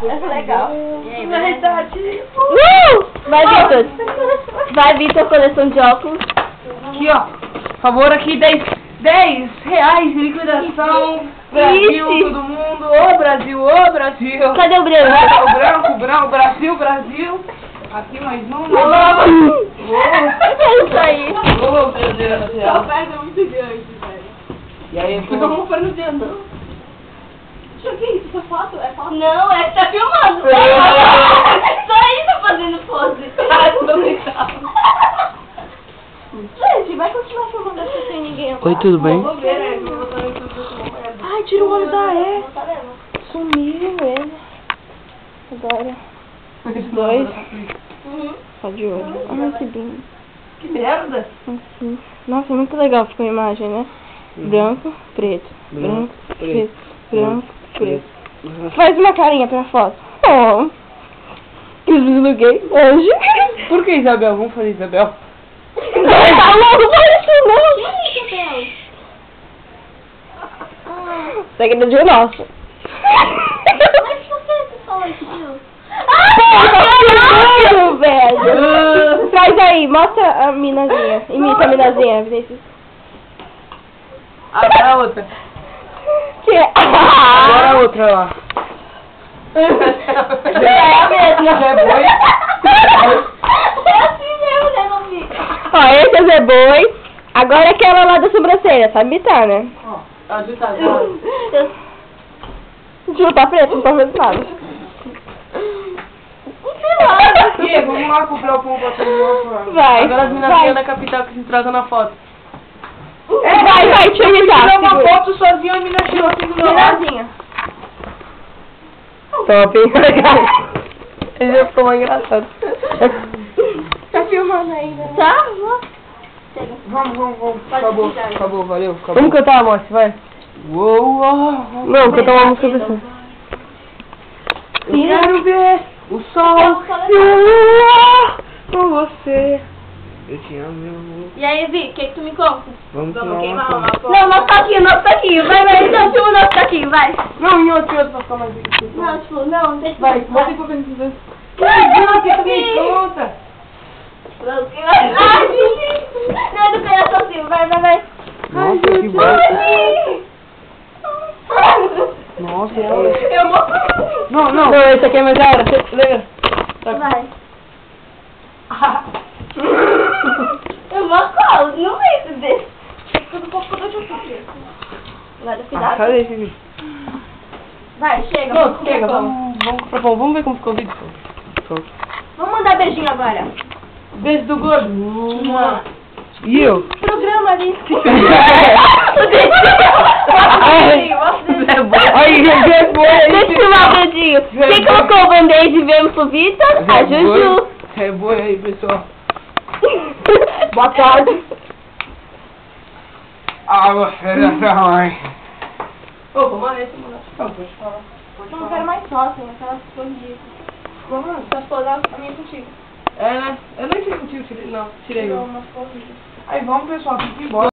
Essa é legal. Verdade. Vai, Vitor. Vai, Vitor, coleção de óculos. Aqui, ó. Favor, aqui, 10 reais em liquidação. Brasil, Ixi. todo mundo. Ô, Brasil, ô, Brasil. Cadê o branco? O branco, Brasil, Brasil. Aqui mais um. É isso aí. Ô, meu Deus do Sua céu. perna é muito grande, velho. E aí, Eu tô com no dedo, não. Deixa eu ver isso, essa foto? É foto? Não, é que tá filmando. Só ele tá fazendo pose. Tô brincando. Gente, vai continuar filmando assim sem ninguém. Oi, tudo bem? Vou ver, né? Vou botar no YouTube. Ai, tira o olho da E. Sumiu ele. Agora. Os dois. Só de olho. Ai, que lindo. Que merda. Assim. Nossa, muito legal ficou a imagem, né? Branco, preto. Branco, preto. Branco, preto. Faz uma carinha pra foto. Oh. Que desluguei hoje. Por que, Isabel? Vamos fazer Isabel. Tá louco, não faz isso não. Segredo de nosso. Mas por que você falou isso? Caralho, velho. Traz aí, mostra a minazinha. Imita a minazinha, Vinícius. Agora a outra. Que é? Agora a outra, ó. É a mesma. É boi. É assim mesmo, né, não vi? Ó, esse é Zé Boi. Agora aquela lá da sobrancelha, sabe imitar, né? Ó, ajuda agora. Juro, tá preto, não tá vendo nada. E aí, vamos lá comprar o pão pra todo. Vai, Agora as vai. minazinhas da capital que se trocam na foto. Vai, deixa eu imitar. Tirar uma segura. foto sozinho, a mina tirou assim do meu lado. Minazinha. Top, hein? Esse já ficou mais engraçado. Tá filmando ainda. Tá? Vamos. Pode Acabou, tirar aí. acabou, valeu. Acabou. Vamos cantar a moça, vai. Uou. Não, cantar uma música dessa. Eu quero ver o sol e a lua com você. Eu te amo, meu amor. E aí, Vi, o que tu me conta? Vamos Vamos queimar uma foto. Não, nosso taquinho, vai, então filma o nosso taquinho, vai. Não, em outro pra ficar mais difícil. Não, tipo, não, deixa Vai, eu bota aí pra ver se você... Não, que tu me conta. Ai, Vinícius. Não, do coraçãozinho, vai. Nossa, que bom. Nossa, Eu vou. Não, esse aqui é mais da hora. Lembra? Vai. Eu vou qual? Não é esse desse. Tudo pouco do YouTube. Agora, cuidado. Cadê esse vídeo? Vai, chega. Não, comer chega, pão. vamos comprar pão. Vamos ver como ficou o vídeo. Vamos mandar beijinho agora. Beijo do gordo. E eu? Programa ali. Aí, Zé Boi. Deixa eu filmar o dedinho. Quem colocou o band-aid e veio pro Vitor? A Juju. Zé Boi aí, pessoal. Boa tarde. Ah, você dessa mãe. Ô, vamos lá, esse mano. Não, pode falar. Não quero mais sócio, aquelas coisas de... Vamos lá. Só explorar a minha contigo. É, né? Eu nem sei contigo, tirei, não. Tirei. Umas coisas. Aí vamos, pessoal, fica embora.